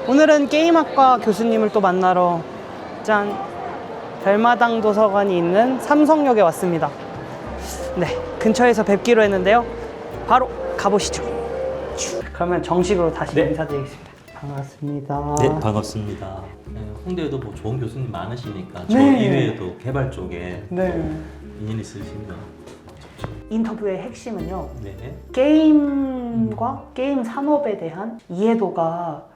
오늘은 게임학과 교수님을 또 만나러 짠 별마당 도서관이 있는 삼성역에 왔습니다. 네, 근처에서 뵙기로 했는데요. 바로 가보시죠. 그러면 정식으로 다시 인사드리겠습니다. 반갑습니다. 네, 반갑습니다. 네, 홍대에도 뭐 좋은 교수님 많으시니까 저 네. 이외에도 개발 쪽에 네. 인연 있으시면 인터뷰의 핵심은요. 네. 게임과 게임 산업에 대한 이해도가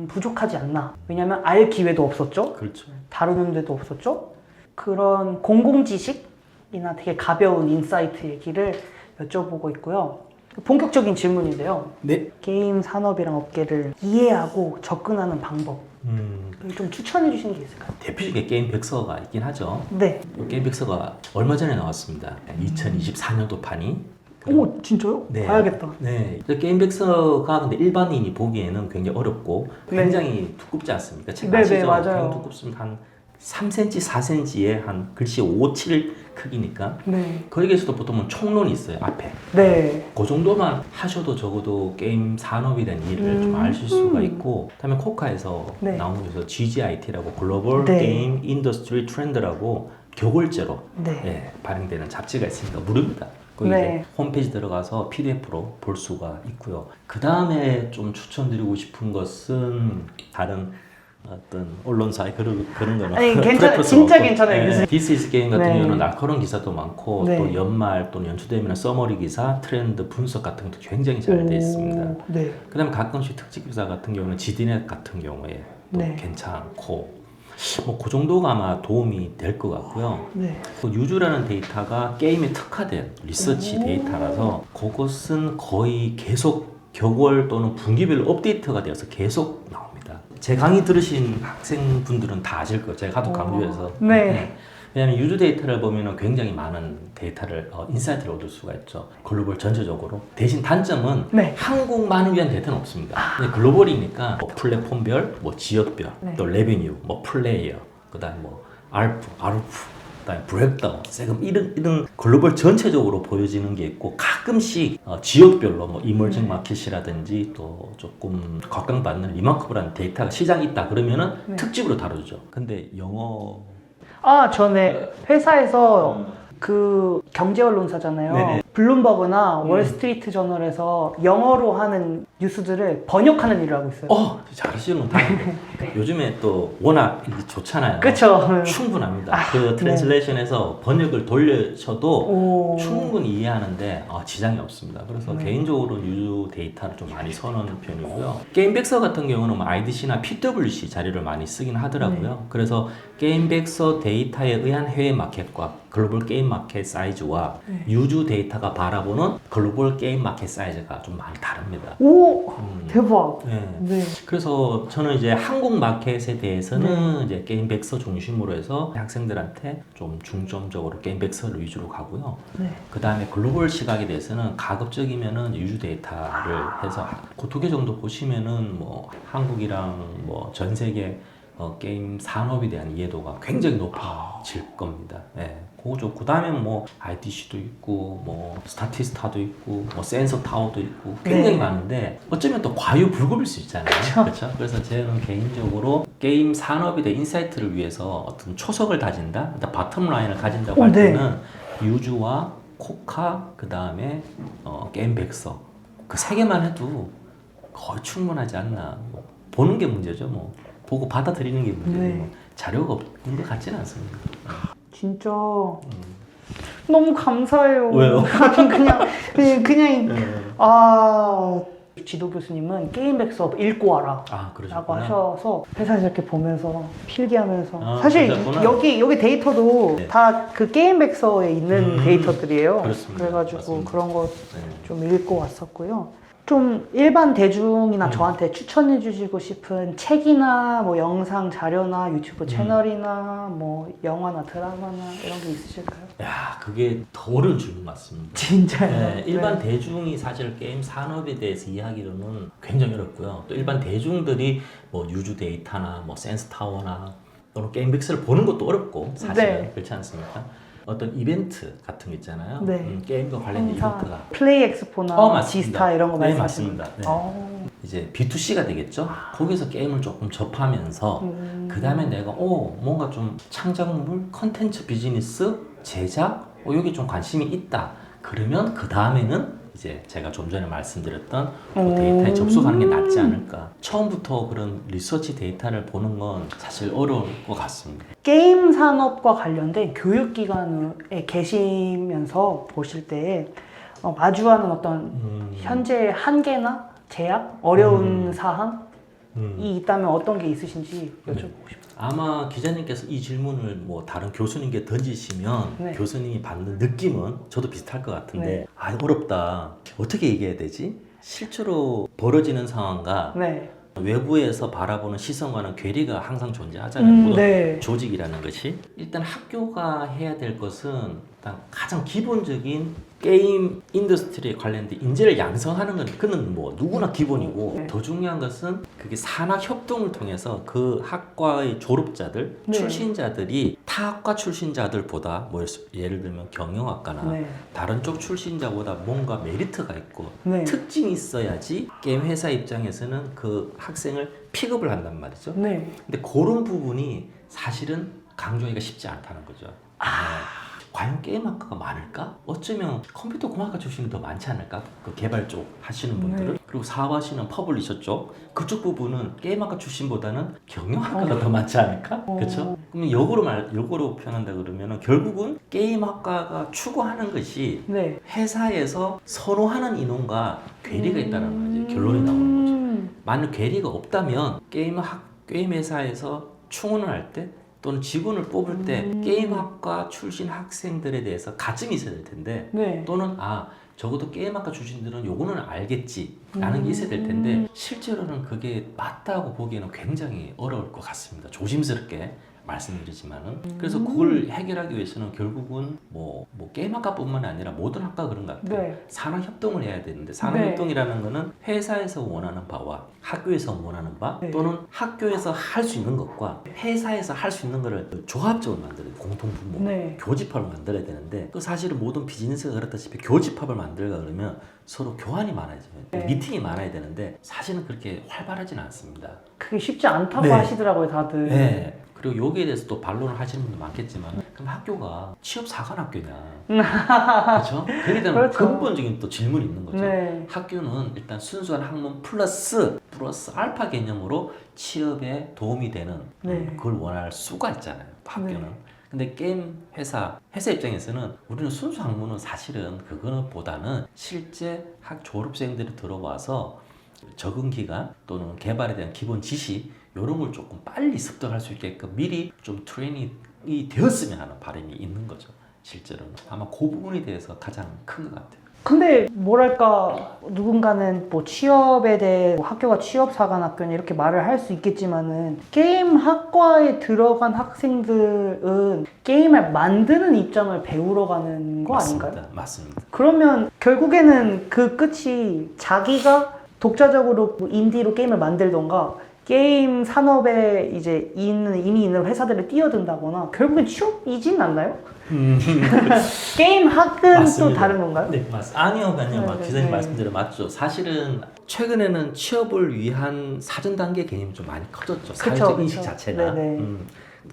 부족하지 않나. 왜냐면 알 기회도 없었죠. 그렇죠. 다루는 데도 없었죠. 그런 공공지식이나 되게 가벼운 인사이트 얘기를 여쭤보고 있고요. 본격적인 질문인데요. 네. 게임 산업이랑 업계를 이해하고 접근하는 방법 좀 추천해 주시는 게 있을까요? 대표적인 게임 백서가 있긴 하죠. 네. 이 게임 백서가 얼마 전에 나왔습니다. 2024년도 판이. 오, 진짜요? 네. 봐야겠다. 네. 게임 백서가 근데 일반인이 보기에는 굉장히 어렵고 굉장히 두껍지 않습니까? 책 네, 아시죠? 네, 맞아요. 굉장히 두껍습니다. 한 3cm, 4cm에 한 글씨 5, 7 크기니까 네. 거기에서도 보통은 총론이 있어요, 앞에. 네. 그 정도만 하셔도 적어도 게임 산업에 대한 이해를 좀 아실 수가 있고, 그다음에 코카에서 네. 나온 거에서 GGIT라고 글로벌 네. 게임 인더스트리 트렌드라고 교골제로 네. 예, 발행되는 잡지가 있으니까 무료입니다. 거기 네. 이제 홈페이지 들어가서 PDF로 볼 수가 있고요. 그 다음에 좀 추천드리고 싶은 것은 다른 어떤 언론사의 그런 거는 아니, 프레퍼런스 진짜 없고. 괜찮아요, 네. 교수님. This is Game 같은 네. 경우는 날카로운 기사도 많고 네. 또 연말 또는 연초 되면 서머리 기사, 트렌드 분석 같은 것도 굉장히 잘 되어 있습니다. 네. 그다음에 가끔씩 특집 기사 같은 경우는 지디넷 같은 경우에 또 네. 괜찮고 뭐 그 정도가 아마 도움이 될 것 같고요. 네. 그 유주라는 데이터가 게임에 특화된 리서치 데이터라서 그것은 거의 계속 격월 또는 분기별로 업데이트가 되어서 계속 나옵니다. 제 강의 들으신 학생분들은 다 아실 거예요. 제가 하도 강조해서. 네. 왜냐하면 유주 데이터를 보면 굉장히 많은 데이터를 인사이트를 얻을 수가 있죠. 글로벌 전체적으로. 대신 단점은 네. 한국만을 위한 데이터는 없습니다. 근데 글로벌이니까 뭐 플랫폼별, 뭐 지역별, 네. 또 레베뉴, 뭐 플레이어, 그다음 뭐 알프, 그다음에 브레이크다운, 세금 이런 글로벌 전체적으로 보여지는 게 있고 가끔씩 지역별로 뭐 이머징 마켓이라든지 또 조금 각광받는 리마커블한 데이터가 시장이 있다 그러면은 네. 특집으로 다루죠. 근데 영어 전에 회사에서 그 경제 언론사잖아요. 네네. 블룸버그나 월스트리트 저널에서 영어로 하는 뉴스들을 번역하는 일을 하고 있어요. 잘하시는 다행이에요. 요즘에 또 워낙 좋잖아요. 그렇죠. 충분합니다. 그 트랜슬레이션에서 번역을 돌려셔도 오. 충분히 이해하는데 지장이 없습니다. 그래서 개인적으로 유주 데이터를 좀 많이 선호하는 편이고요. 게임백서 같은 경우는 뭐 IDC나 PwC 자료를 많이 쓰긴 하더라고요. 그래서 게임백서 데이터에 의한 해외 마켓과 글로벌 게임 마켓 사이즈와 유주 데이터가 바라보는 글로벌 게임 마켓 사이즈가 좀 많이 다릅니다. 오, 대박. 네. 네. 그래서 저는 이제 한국 마켓에 대해서는 이제 게임 백서 중심으로 해서 학생들한테 좀 중점적으로 게임 백서를 위주로 가고요. 네. 그 다음에 글로벌 시각에 대해서는 가급적이면은 유주 데이터를 해서 그 두 개 정도 보시면은 뭐 한국이랑 뭐 전 세계 게임 산업에 대한 이해도가 굉장히 높아질 겁니다. 네. 그거 좋고, 그 다음에 뭐 IDC도 있고 뭐 스타티스타도 있고 뭐 센서 타워도 있고 굉장히 많은데 어쩌면 또 과유불급일 수 있잖아요. 그렇죠? 그래서 저는 개인적으로 게임 산업에 대한 인사이트를 위해서 어떤 초석을 다진다, 바텀 라인을 가진다고 할 때는 유주와 코카, 그 다음에 게임 백서 그 세 개만 해도 거의 충분하지 않나. 뭐 보는 게 문제죠. 뭐 보고 받아들이는 게 문제죠. 네. 뭐 자료가 없는 것 같지는 않습니다. 진짜 너무 감사해요. 왜요? 그냥 지도 교수님은 게임백서 읽고 와라 라고 그러셨구나. 하셔서 회사에서 이렇게 보면서 필기하면서 아, 사실 그러셨구나. 여기 데이터도 네. 다 그 게임백서에 있는 데이터들이에요. 그렇습니다. 그래가지고 맞습니다. 그런 거 네. 좀 읽고 왔었고요. 좀 일반 대중이나 저한테 추천해 주시고 싶은 책이나 뭐 영상 자료나 유튜브 채널이나 뭐 영화나 드라마나 이런 게 있으실까요? 야, 그게 더 어려운 질문 같습니다. 진짜요? 네, 일반 네. 대중이 사실 게임 산업에 대해서 이야기하기로는 굉장히 어렵고요. 또 일반 대중들이 뭐 유주 데이터나 뭐 센스 타워나 또는 게임 백스를 보는 것도 어렵고 사실은 네. 그렇지 않습니까? 어떤 이벤트 같은 거 있잖아요. 네. 게임과 관련된 이벤트가 플레이 엑스포나 맞습니다. 지스타 이런 거 네, 말씀하시는 맞습니다. 네. 거예요? 이제 B2C가 되겠죠. 거기서 게임을 조금 접하면서 그 다음에 내가 뭔가 좀 창작물, 컨텐츠 비즈니스, 제작 여기 좀 관심이 있다. 그러면 그 다음에는 이제 제가 좀 전에 말씀드렸던 그 데이터에 접속하는 게 낫지 않을까. 처음부터 그런 리서치 데이터를 보는 건 사실 어려울 것 같습니다. 게임 산업과 관련된 교육기관에 계시면서 보실 때 마주하는 어떤 현재 한계나 제약, 어려운 사항이 있다면 어떤 게 있으신지 여쭤보고 싶어요. 아마 기자님께서 이 질문을 뭐 다른 교수님께 던지시면 네. 교수님이 받는 느낌은 저도 비슷할 것 같은데 네. 어렵다. 어떻게 얘기해야 되지? 실제로 벌어지는 상황과 네. 외부에서 바라보는 시선과는 괴리가 항상 존재하잖아요. 모든 네. 조직이라는 것이. 일단 학교가 해야 될 것은 일단 가장 기본적인 게임 인더스트리에 관련된 인재를 양성하는 건 그는 뭐 누구나 기본이고 네. 더 중요한 것은 그게 산학 협동을 통해서 그 학과의 졸업자들, 네. 출신자들이 타 학과 출신자들보다 뭐 예를 들면 경영학과나 네. 다른 쪽 출신자보다 뭔가 메리트가 있고 네. 특징이 있어야지 게임 회사 입장에서는 그 학생을 픽업을 한단 말이죠. 네. 근데 그런 부분이 사실은 강조하기가 쉽지 않다는 거죠. 네. 과연 게임학과가 많을까? 어쩌면 컴퓨터 공학과 출신이 더 많지 않을까? 그 개발 쪽 하시는 분들은. 네. 그리고 사업하시는 퍼블리셔 쪽 그쪽 부분은 게임학과 출신보다는 경영학과가 더 많지 않을까? 그렇죠? 그러면 역으로 표현한다 그러면은 결국은 게임학과가 추구하는 것이 네. 회사에서 선호하는 인원과 괴리가 있다는 거지. 결론이 나오는 거죠. 만약 괴리가 없다면 게임 회사에서 충원을 할 때 또는 직원을 뽑을 때 게임학과 출신 학생들에 대해서 가점이 있어야 될 텐데 네. 또는 적어도 게임학과 출신들은 요거는 알겠지 라는 게 있어야 될 텐데 실제로는 그게 맞다고 보기에는 굉장히 어려울 것 같습니다. 조심스럽게 말씀드리지만은 그래서 그걸 해결하기 위해서는 결국은 뭐 게임학과뿐만 아니라 모든 학과가 그런 것 같아요. 네. 산학협동을 해야 되는데 산학협동이라는 거는 회사에서 원하는 바와 학교에서 원하는 바 네. 또는 학교에서 할 수 있는 것과 회사에서 할 수 있는 거를 조합적으로 만들어야 돼요. 공통분모 네. 교집합을 만들어야 되는데 그 사실은 모든 비즈니스가 그렇다시피 교집합을 만들까 그러면 서로 교환이 많아져요. 네. 미팅이 많아야 되는데 사실은 그렇게 활발하지는 않습니다. 그게 쉽지 않다고 네. 하시더라고요, 다들. 네. 그리고 여기에 대해서 또 반론을 하시는 분도 많겠지만 그럼 학교가 취업 사관학교냐? 그렇죠? 그렇게 되면 그렇죠. 근본적인 또 질문이 있는 거죠. 네. 학교는 일단 순수한 학문 플러스 알파 개념으로 취업에 도움이 되는 네. 그걸 원할 수가 있잖아요. 학교는. 네. 근데 게임 회사 입장에서는 우리는 순수 학문은 사실은 그거는 보다는 실제 졸업생들이 들어와서 적응 기간 또는 개발에 대한 기본 지식 이런 걸 조금 빨리 습득할 수 있게끔 미리 좀 트레이닝이 되었으면 하는 바람이 있는 거죠. 실제로는 아마 그 부분에 대해서 가장 큰 것 같아요. 근데 뭐랄까 누군가는 뭐 취업에 대해 뭐 학교가 취업사관학교냐 이렇게 말을 할 수 있겠지만은 게임 학과에 들어간 학생들은 게임을 만드는 입장을 배우러 가는 거 맞습니다. 아닌가요? 맞습니다. 그러면 결국에는 그 끝이 자기가 독자적으로 뭐 인디로 게임을 만들던가 게임 산업에 이제 이미 있는 회사들을 뛰어든다거나 결국엔 취업이진 않나요? 게임 학은 맞습니다. 또 다른 건가요? 네, 맞습니다. 아니요. 네, 기자님 네. 말씀대로 맞죠. 사실은 최근에는 취업을 위한 사전 단계 개념이 좀 많이 커졌죠. 사회적 인식 자체가. 네네.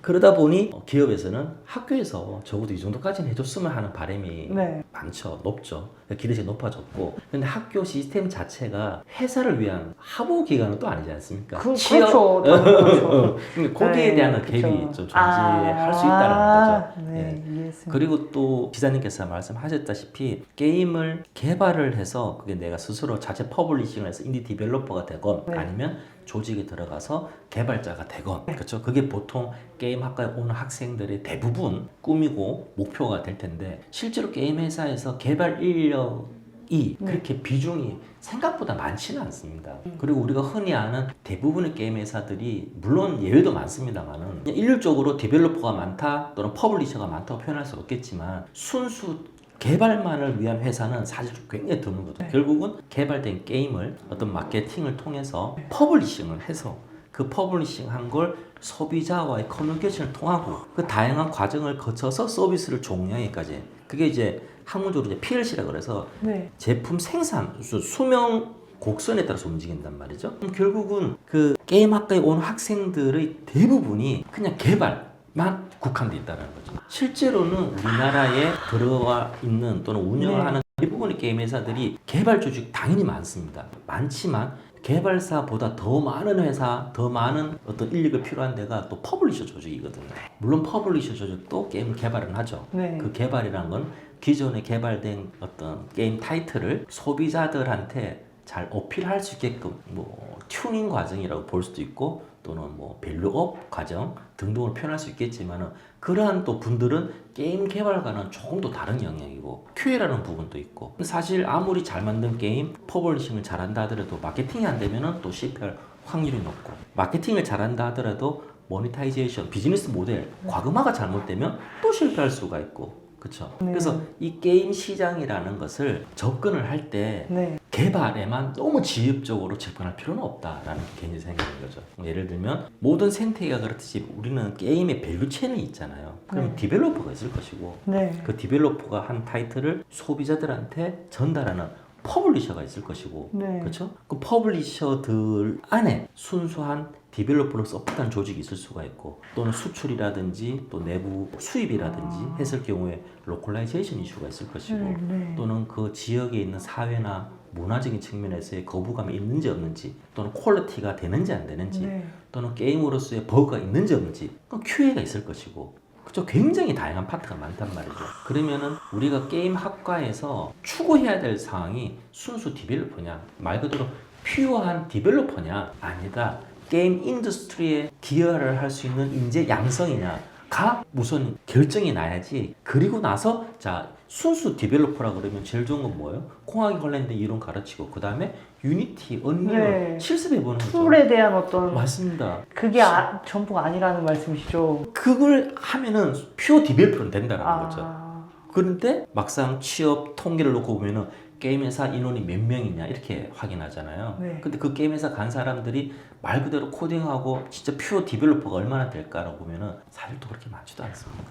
그러다 보니 기업에서는 학교에서 적어도 이 정도까지는 해줬으면 하는 바람이 네. 많죠. 높죠. 기대치가 높아졌고. 근데 학교 시스템 자체가 회사를 위한 학부 기관은 또 아니지 않습니까? 그렇죠. 그렇죠. 근데 거기에 네, 대한 그쵸. 갭이 좀 존재할 수 있다는 거죠. 네, 예. 이해했습니다. 그리고 또 기자님께서 말씀하셨다시피 게임을 개발을 해서 그게 내가 스스로 자체 퍼블리싱을 해서 인디 디벨로퍼가 되건 네. 아니면 조직에 들어가서 개발자가 되건 그렇죠. 그게 보통 게임 학과에 오는 학생들의 대부분 꿈이고 목표가 될 텐데 실제로 게임 회사에서 개발 인력이 그렇게 비중이 생각보다 많지는 않습니다. 그리고 우리가 흔히 아는 대부분의 게임 회사들이 물론 예외도 많습니다만은 일률적으로 디벨로퍼가 많다 또는 퍼블리셔가 많다고 표현할 수 없겠지만 순수 개발만을 위한 회사는 사실 굉장히 드물거든요. 결국은 개발된 게임을 어떤 마케팅을 통해서 퍼블리싱을 해서 그 퍼블리싱한 걸 소비자와의 커뮤니케이션을 통하고 그 다양한 과정을 거쳐서 서비스를 종료하기까지 그게 이제 학문적으로 이제 PLC라 그래서 네. 제품 생산 수명 곡선에 따라서 움직인단 말이죠. 그럼 결국은 그 게임학과에 온 학생들의 대부분이 그냥 개발만 국한돼 있다는 거죠. 실제로는 우리나라에 들어와 있는 또는 운영을 하는 대부분의 게임 회사들이 개발 조직 당연히 많습니다. 많지만 개발사보다 더 많은 회사, 더 많은 어떤 인력이 필요한 데가 또 퍼블리셔 조직이거든요. 물론 퍼블리셔 조직도 게임을 개발은 하죠. 네. 그 개발이란 건 기존에 개발된 어떤 게임 타이틀을 소비자들한테 잘 어필할 수 있게끔 뭐 튜닝 과정이라고 볼 수도 있고 또는 뭐 밸류업 과정 등등을 표현할 수 있겠지만은 그러한 또 분들은 게임 개발과는 조금 더 다른 영역이고 QA라는 부분도 있고 사실 아무리 잘 만든 게임 퍼블리싱을 잘한다 하더라도 마케팅이 안 되면은 또 실패할 확률이 높고 마케팅을 잘한다 하더라도 모니타이제이션 비즈니스 모델 과금화가 잘못되면 또 실패할 수가 있고 그렇죠. 네. 그래서 이 게임 시장이라는 것을 접근을 할 때 네. 개발에만 너무 지엽적으로 접근할 필요는 없다라는 게 개인적인 생각인 거죠. 예를 들면 모든 생태계가 그렇듯이 우리는 게임의 밸류 체인이 있잖아요. 그럼 네. 디벨로퍼가 있을 것이고 네. 그 디벨로퍼가 한 타이틀을 소비자들한테 전달하는 퍼블리셔가 있을 것이고 네. 그렇죠? 그 퍼블리셔들 안에 순수한 디벨로퍼를 서포트하는 조직이 있을 수가 있고 또는 수출이라든지 또 내부 수입이라든지 했을 경우에 로컬라이제이션 이슈가 있을 것이고 네. 또는 그 지역에 있는 사회나 문화적인 측면에서의 거부감이 있는지 없는지 또는 퀄리티가 되는지 안 되는지 네. 또는 게임으로서의 버그가 있는지 없는지 그 QA가 있을 것이고 그죠? 굉장히 다양한 파트가 많단 말이죠. 그러면은 우리가 게임 학과에서 추구해야 될 상황이 순수 디벨로퍼냐 말 그대로 퓨어한 디벨로퍼냐 아니다. 게임 인더스트리에 기여를 할 수 있는 인재 양성이냐가 우선 결정이 나야지. 그리고 나서 자 순수 디벨로퍼라 그러면 제일 좋은 건 뭐예요? 공학에 관련된 이론 가르치고 그 다음에 유니티, 언리얼 네. 실습해보는 거죠. 툴에 대한 어떤 맞습니다. 그게 전부가 아니라는 말씀이시죠? 그걸 하면은 퓨어 디벨로퍼는 된다는 거죠. 아, 그런데 막상 취업 통계를 놓고 보면은 게임 회사 인원이 몇 명이냐 이렇게 확인하잖아요. 네. 근데 그 게임 회사 간 사람들이 말 그대로 코딩하고 진짜 퓨어 디벨로퍼가 얼마나 될까라고 보면은 사실 또 그렇게 많지도 않습니다.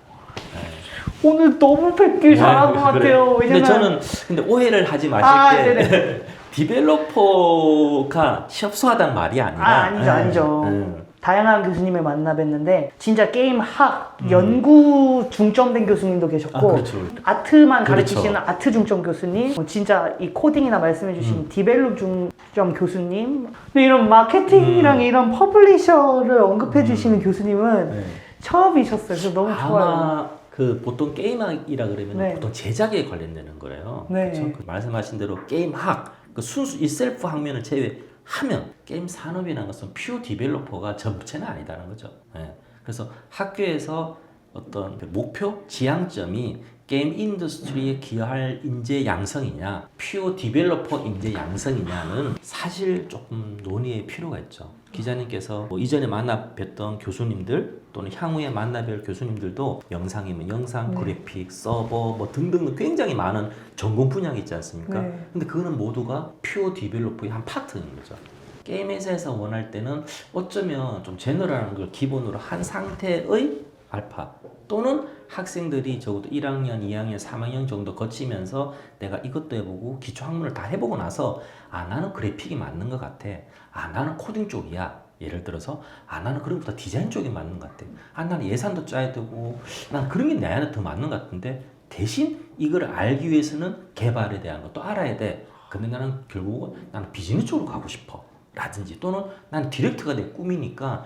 네. 오늘 너무 뵙길 잘한 것 그래. 같아요. 근데 왜냐면 저는 근데 오해를 하지 마실 게 네네. 디벨로퍼가 협소하다는 말이 아니라 아니죠, 아니죠. 네. 다양한 교수님을 만나 뵀는데 진짜 게임학 연구 중점된 교수님도 계셨고 그렇죠. 아트만 그렇죠. 가르치시는 아트 중점 교수님, 진짜 이 코딩이나 말씀해주신 디벨롭 중점 교수님, 근데 이런 마케팅이랑 이런 퍼블리셔를 언급해주시는 교수님은 네. 처음이셨어요. 그래서 너무 좋아요. 아마 그 보통 게임학이라 그러면 네. 보통 제작에 관련되는 거예요. 네. 그렇죠? 그 말씀하신 대로 게임학, 그 순수 이 셀프 학면을 제외하면 게임 산업이라는 것은 퓨어 디벨로퍼가 전부체는 아니다는 거죠. 네. 그래서 학교에서 어떤 목표, 지향점이 게임 인더스트리에 기여할 인재 양성이냐, 퓨어 디벨로퍼 인재 양성이냐는 사실 조금 논의의 필요가 있죠. 기자님께서 뭐 이전에 만나 뵀던 교수님들 또는 향후에 만나뵐 교수님들도 영상이면 영상, 그래픽, 서버 뭐 등등 굉장히 많은 전공 분야가 있지 않습니까? 네. 근데 그거는 모두가 퓨어 디벨로퍼의 한 파트인 거죠. 게임 회사에서 원할 때는 어쩌면 좀 제너럴한 걸 기본으로 한 상태의 알파 또는 학생들이 적어도 1학년, 2학년, 3학년 정도 거치면서 내가 이것도 해보고 기초 학문을 다 해보고 나서 아 나는 그래픽이 맞는 것 같아. 아 나는 코딩 쪽이야. 예를 들어서 아 나는 그런 것보다 디자인 쪽이 맞는 것 같아. 아 나는 예산도 짜야 되고 난 그런 게 나한테 더 맞는 것 같은데 대신 이걸 알기 위해서는 개발에 대한 것도 알아야 돼. 근데 나는 결국은 나는 비즈니스 쪽으로 가고 싶어. 라든지 또는 난 디렉터가 내 꿈이니까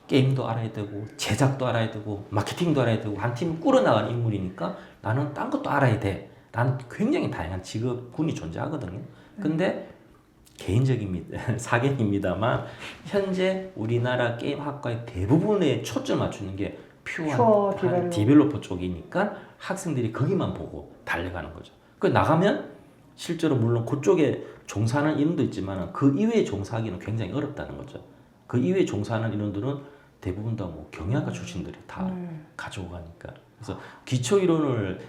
게임도 알아야 되고 제작도 알아야 되고 마케팅도 알아야 되고 한 팀을 꾸려나가는 인물이니까 나는 딴 것도 알아야 돼. 나는 굉장히 다양한 직업군이 존재하거든요. 근데 개인적인 사견입니다만 현재 우리나라 게임 학과의 대부분의 초점 맞추는 게 퓨어 퓨어한 디벨로퍼 쪽이니까 학생들이 거기만 보고 달려가는 거죠. 그 나가면 실제로 물론 그쪽에 종사하는 인원도 있지만 그 이외에 종사하기는 굉장히 어렵다는 거죠. 그 이외에 종사하는 인원들은 대부분 다 뭐 경영학과 출신들이 다 가지고 가니까. 그래서 기초 이론을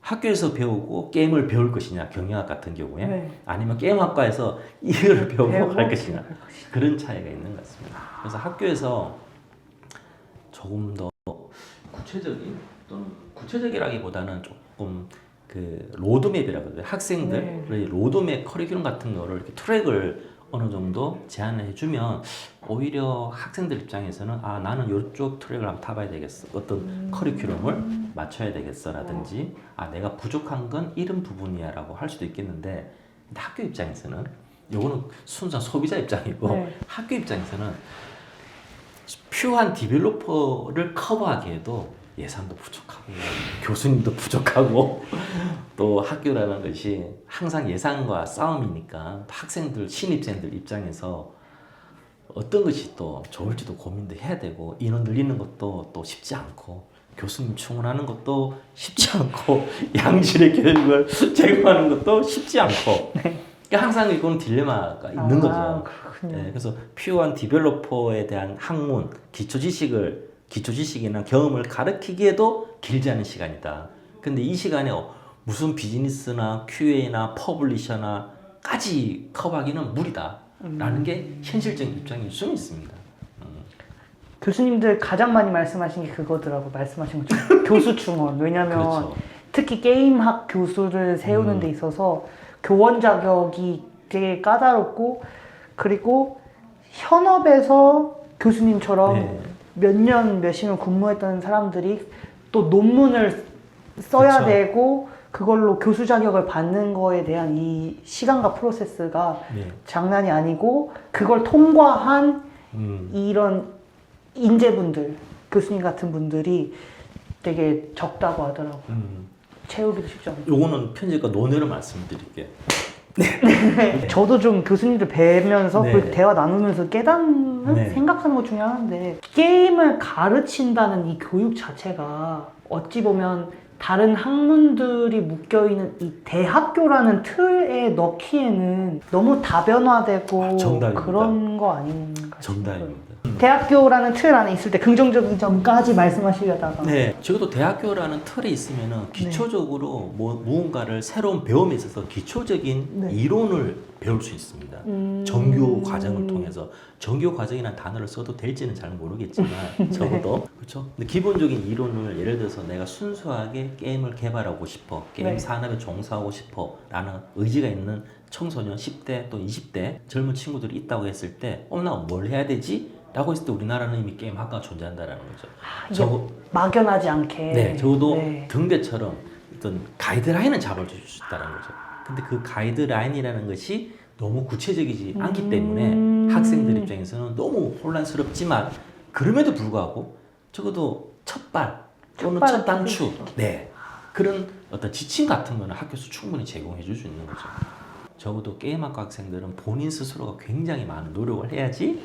학교에서 배우고 게임을 배울 것이냐 경영학 같은 경우에 네. 아니면 게임학과에서 이걸 배우고 배우고 갈 것이냐 그런 차이가 있는 것 같습니다. 그래서 학교에서 조금 더 구체적인 또는 구체적이라기보다는 조금 그 로드맵이라고 해요. 학생들의 로드맵 커리큘럼 같은 거를 이렇게 트랙을 어느 정도 제안을 해주면 오히려 학생들 입장에서는 아 나는 이쪽 트랙을 한번 타봐야 되겠어. 어떤 커리큘럼을 맞춰야 되겠어라든지 아 내가 부족한 건 이런 부분이야라고 할 수도 있겠는데 근데 학교 입장에서는 요거는 순수한 소비자 입장이고 네. 학교 입장에서는 퓨어한 디벨로퍼를 커버하기에도 예산도 부족하고 교수님도 부족하고 또 학교라는 것이 항상 예산과 싸움이니까 학생들 신입생들 입장에서 어떤 것이 또 좋을지도 고민도 해야 되고 인원 늘리는 것도 또 쉽지 않고 교수님 충원하는 것도 쉽지 않고 양질의 교육을 제공하는 것도 쉽지 않고 그러니까 항상 이건 딜레마가 있는 거죠. 그렇군요. 네, 그래서 퓨어한 디벨로퍼에 대한 학문, 기초 지식이나 경험을 가르치기에도 길지 않은 시간이다. 근데 이 시간에 무슨 비즈니스나 QA나 퍼블리셔나까지 커버하기는 무리다. 라는 게 현실적인 입장일 수는 있습니다. 교수님들 가장 많이 말씀하신 게 그거더라고. 말씀하신 것처럼 교수 충원. 왜냐면 그렇죠. 특히 게임학 교수를 세우는 데 있어서 교원 자격이 되게 까다롭고 그리고 현업에서 교수님처럼 네. 몇 년, 몇십 년 근무했던 사람들이 또 논문을 써야 그쵸. 되고 그걸로 교수 자격을 받는 거에 대한 이 시간과 프로세스가 네. 장난이 아니고 그걸 통과한 음. 이런 인재분들, 교수님 같은 분들이 되게 적다고 하더라고요. 채우기도 쉽지 않고. 요거는 편집과 논의를 말씀드릴게요. 저도 좀 교수님들 뵈면서 네. 그 대화 나누면서 깨닫는 네. 생각하는 것 중에 하나인데 게임을 가르친다는 이 교육 자체가 어찌 보면 다른 학문들이 묶여있는 이 대학교라는 틀에 넣기에는 너무 다변화되고 정답입니다. 그런 거 아닌가 싶어요. 정답입니다. 대학교라는 틀 안에 있을 때 긍정적인 점까지 말씀하시려다가 네, 적어도 대학교라는 틀에 있으면은 기초적으로 무언가를 새로운 배움에 있어서 기초적인 네. 이론을 배울 수 있습니다. 정규 과정을 통해서 정규 과정이라는 단어를 써도 될지는 잘 모르겠지만 적어도 그렇죠. 근데 기본적인 이론을 예를 들어서 내가 순수하게 게임을 개발하고 싶어, 게임 네. 산업에 종사하고 싶어라는 의지가 있는 청소년 10대 또 20대 젊은 친구들이 있다고 했을 때, 나 뭘 해야 되지? 라고 했을 때 우리나라는 이미 게임 학과가 존재한다라는 거죠. 이게 막연하지 않게 네, 적어도 네. 등대처럼 어떤 가이드라인은 잡아줄 수 있다는 거죠. 근데 그 가이드라인이라는 것이 너무 구체적이지 않기 때문에 학생들 입장에서는 너무 혼란스럽지만 그럼에도 불구하고 적어도 첫발 또는 첫발은 첫 단추 네, 그런 어떤 지침 같은 거는 학교에서 충분히 제공해 줄 수 있는 거죠. 적어도 게임학과 학생들은 본인 스스로가 굉장히 많은 노력을 해야지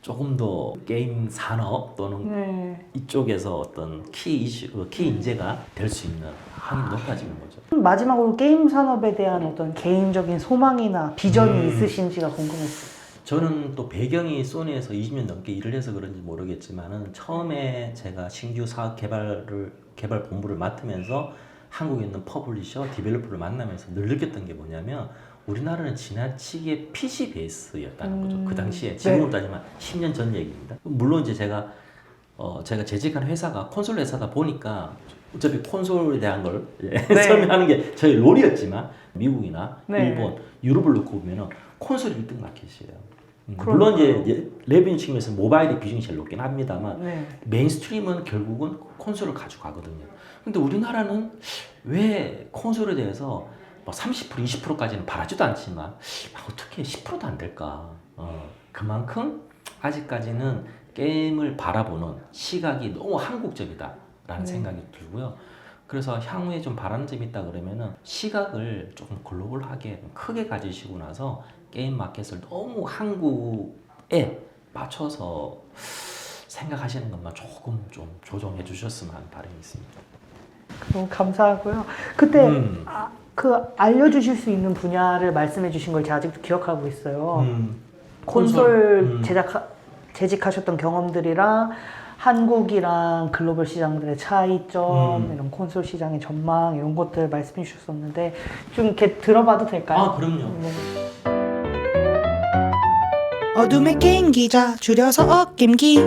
조금 더 게임 산업 또는 네. 이쪽에서 어떤 키 이슈, 키 인재가 될 수 있는 확률이 높아지는 거죠. 마지막으로 게임 산업에 대한 어떤 개인적인 소망이나 비전이 있으신지가 궁금했어요. 저는 또 배경이 소니에서 20년 넘게 일을 해서 그런지 모르겠지만은 처음에 제가 신규 사업 개발 본부를 맡으면서 한국에 있는 퍼블리셔, 디벨로퍼를 만나면서 늘 느꼈던 게 뭐냐면 우리나라는 지나치게 PC 베이스였다는 거죠. 그 당시에 지금으로 따지면 10년 전 얘기입니다. 물론 이제 제가 재직한 회사가 콘솔 회사다 보니까 어차피 콘솔에 대한 걸 설명하는 게 저희 롤이었지만 미국이나 네. 일본, 유럽을 놓고 보면은 콘솔이 1등 마켓이에요. 물론 이제 레비뉴 측면에서 모바일의 비중이 제일 높긴 합니다만 네. 메인스트림은 결국은 콘솔을 가져가거든요. 근데 우리나라는 왜 콘솔에 대해서 30% 20%까지는 바라지도 않지만 어떻게 10%도 안 될까? 그만큼 아직까지는 게임을 바라보는 시각이 너무 한국적이다라는 생각이 들고요. 그래서 향후에 좀 바라는 점이 있다 그러면은 시각을 조금 글로벌하게 크게 가지시고 나서 게임 마켓을 너무 한국에 맞춰서 생각하시는 것만 조금 좀 조정해 주셨으면 하는 바람이 있습니다. 너무 감사하고요. 그때 그 알려주실 수 있는 분야를 말씀해 주신 걸 제가 아직도 기억하고 있어요. 콘솔 재직하셨던 경험들이랑 한국이랑 글로벌 시장들의 차이점, 이런 콘솔 시장의 전망 이런 것들 말씀해 주셨었는데 좀 이렇게 들어봐도 될까요? 아, 그럼요. 네. 어둠의 게임 기자 줄여서 어겜기